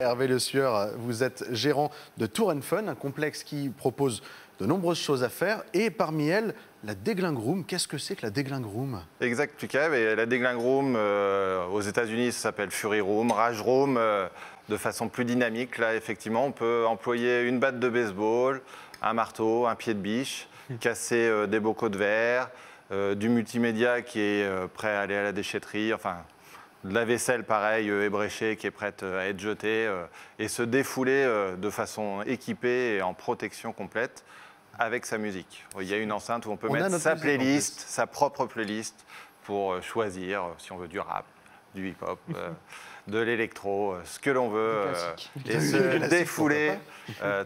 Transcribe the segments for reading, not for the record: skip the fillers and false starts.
Hervé Le Sueur, vous êtes gérant de Tour Fun, un complexe qui propose de nombreuses choses à faire. Et parmi elles, la Deglingue Room. Qu'est-ce que c'est que la Deglingue Room? Exact, et la Deglingue Room, aux États-Unis, ça s'appelle Fury Room, Rage Room, de façon plus dynamique. Là, effectivement, on peut employer une batte de baseball, un marteau, un pied de biche, casser des bocaux de verre, du multimédia qui est prêt à aller à la déchetterie, enfin, de la vaisselle, pareil, ébréchée, qui est prête à être jetée, et se défouler de façon équipée et en protection complète avec sa musique. Il y a une enceinte où on peut mettre sa playlist, sa propre playlist, pour choisir si on veut du rap, du hip-hop, de l'électro, ce que l'on veut, et se défouler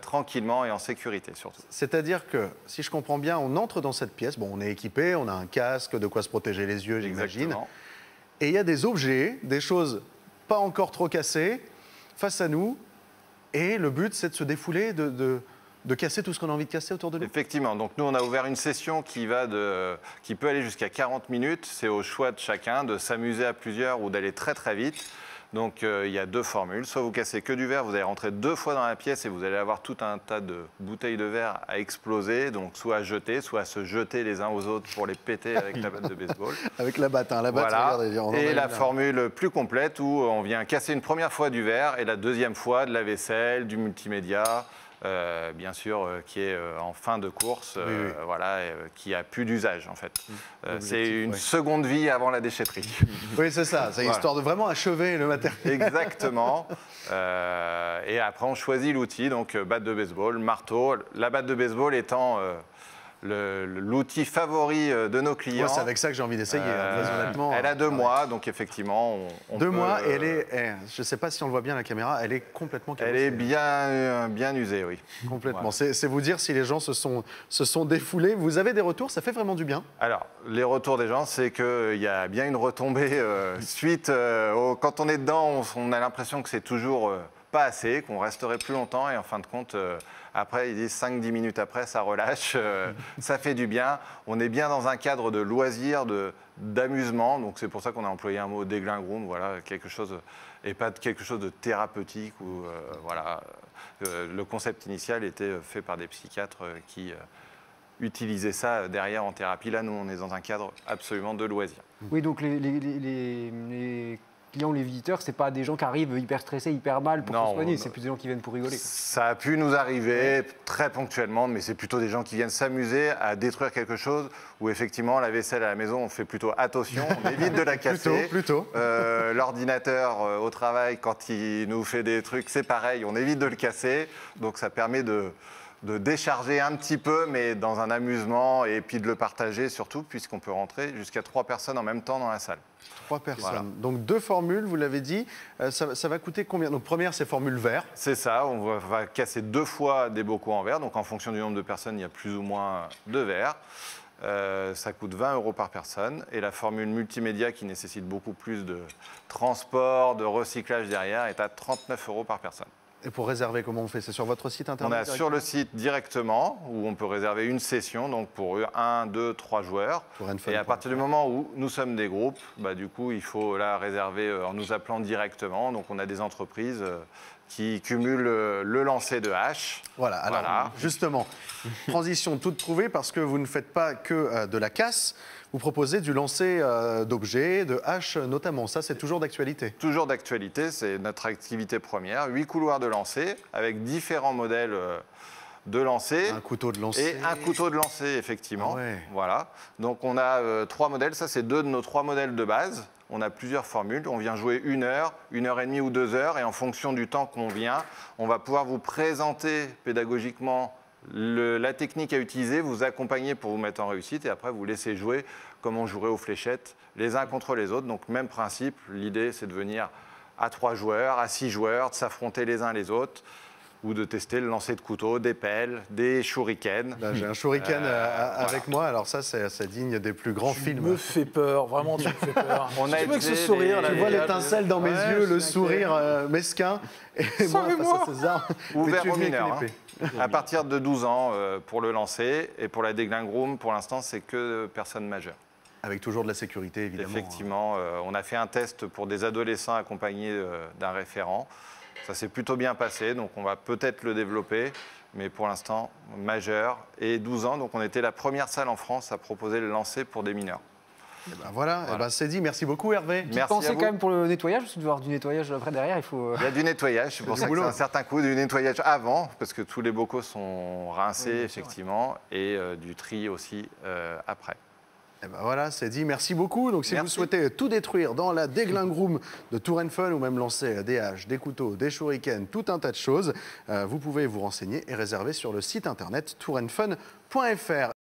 tranquillement et en sécurité surtout. C'est-à-dire que, si je comprends bien, on entre dans cette pièce, bon, on est équipé, on a un casque, de quoi se protéger les yeux, j'imagine. Et il y a des objets, des choses pas encore trop cassées, face à nous. Et le but, c'est de se défouler, de casser tout ce qu'on a envie de casser autour de nous. Effectivement. Donc nous, on a ouvert une session qui peut aller jusqu'à 40 minutes. C'est au choix de chacun de s'amuser à plusieurs ou d'aller très très vite. Donc il y a deux formules. Soit vous cassez que du verre, vous allez rentrer 2 fois dans la pièce et vous allez avoir tout un tas de bouteilles de verre à exploser. Donc soit à jeter, soit à se jeter les uns aux autres pour les péter avec la batte de baseball. Avec la batte, hein, la batte. Voilà. Regardez, et la formule plus complète où on vient casser une première fois du verre et la deuxième fois de la vaisselle, du multimédia. Bien sûr, qui est en fin de course, voilà, qui a plus d'usage en fait. C'est une seconde vie avant la déchetterie. Oui, c'est ça, c'est histoire de vraiment achever le matériel. Exactement. Et après, on choisit l'outil, donc batte de baseball, marteau. La batte de baseball étant l'outil favori de nos clients. Moi, c'est avec ça que j'ai envie d'essayer, honnêtement. Elle a 2 mois, donc effectivement, on 2 mois, et elle est, je ne sais pas si on le voit bien à la caméra, elle est complètement cabossée. Elle est bien usée, oui. Complètement. Voilà. C'est vous dire si les gens se sont défoulés. Vous avez des retours, ça fait vraiment du bien? Alors, les retours des gens, c'est qu'il y a bien une retombée suite. Quand on est dedans, on a l'impression que c'est toujours pas assez, qu'on resterait plus longtemps, et en fin de compte... Après, ils disent 5-10 minutes après, ça relâche, ça fait du bien. On est bien dans un cadre de loisir, d'amusement. Donc c'est pour ça qu'on a employé un mot Deglingue Room, voilà, quelque chose, et pas quelque chose de thérapeutique. Où, voilà, le concept initial était fait par des psychiatres qui utilisaient ça derrière en thérapie. Là, nous, on est dans un cadre absolument de loisir. Oui, donc les clients ou les visiteurs, c'est pas des gens qui arrivent hyper stressés, hyper mal pour se soigner, c'est plus des gens qui viennent pour rigoler. Ça a pu nous arriver très ponctuellement, mais c'est plutôt des gens qui viennent s'amuser à détruire quelque chose où effectivement la vaisselle à la maison, on fait plutôt attention, on évite de la casser. Plutôt. L'ordinateur au travail, quand il nous fait des trucs, c'est pareil, on évite de le casser. Donc ça permet de décharger un petit peu, mais dans un amusement, et puis de le partager surtout, puisqu'on peut rentrer jusqu'à 3 personnes en même temps dans la salle. 3 personnes. Voilà. Donc 2 formules, vous l'avez dit. Ça va coûter combien? Donc première, c'est formule verre. C'est ça, on va casser 2 fois des bocaux en verre. Donc en fonction du nombre de personnes, il y a plus ou moins de verres. Ça coûte 20 € par personne. Et la formule multimédia, qui nécessite beaucoup plus de transport, de recyclage derrière, est à 39 € par personne. Et pour réserver, comment on fait? C'est sur votre site internet? On a sur le site directement, où on peut réserver une session, donc pour 1, 2, 3 joueurs. Et à partir du moment où nous sommes des groupes, bah, du coup, il faut la réserver en nous appelant directement. Donc on a des entreprises qui cumulent le lancer de hache. Voilà, alors justement, transition toute trouvée, parce que vous ne faites pas que de la casse. Vous proposez du lancer d'objets, de haches notamment. Ça, c'est toujours d'actualité? Toujours d'actualité, c'est notre activité première. 8 couloirs de lancer avec différents modèles de lancer. Un couteau de lancer. Et un couteau de lancer, effectivement. Ah ouais. Voilà. Donc on a 3 modèles. Ça, c'est 2 de nos 3 modèles de base. On a plusieurs formules. On vient jouer 1 heure, 1 heure et demie ou 2 heures. Et en fonction du temps qu'on vient, on va pouvoir vous présenter pédagogiquement la technique à utiliser, vous accompagner pour vous mettre en réussite, et après vous laisser jouer comme on jouerait aux fléchettes, les uns contre les autres. Donc même principe, l'idée c'est de venir à 3 joueurs, à 6 joueurs, de s'affronter les uns les autres, ou de tester le lancer de couteau, des pelles, des shurikens. J'ai un shuriken avec moi, alors ça c'est digne des plus grands films. Tu me fais peur, vraiment tu me fais peur. On a avec ce sourire là. Tu vois l'étincelle dans mes yeux, le sourire mesquin. Et moi, face à ces armes, ouvert aux mineurs. À partir de 12 ans pour le lancer, et pour la Deglingue Room, pour l'instant, c'est que personnes majeures. Avec toujours de la sécurité, évidemment. Effectivement, on a fait un test pour des adolescents accompagnés d'un référent. Ça s'est plutôt bien passé, donc on va peut-être le développer, mais pour l'instant, majeur. Et 12 ans, donc on était la première salle en France à proposer le lancer pour des mineurs. Et ben voilà. Et ben c'est dit. Merci beaucoup, Hervé. Merci Pensez à vous. quand même pour le nettoyage, parce qu'il doit y avoir du nettoyage après derrière, il faut... Il y a du nettoyage, c'est pour ça que c'est un certain coût, du nettoyage avant, parce que tous les bocaux sont rincés, oui, effectivement, et du tri aussi après. Et ben voilà, c'est dit. Merci beaucoup. Donc si vous souhaitez tout détruire dans la Deglingue Room de Tour & Fun ou même lancer des haches, des couteaux, des shurikens, tout un tas de choses, vous pouvez vous renseigner et réserver sur le site internet tourandfun.fr.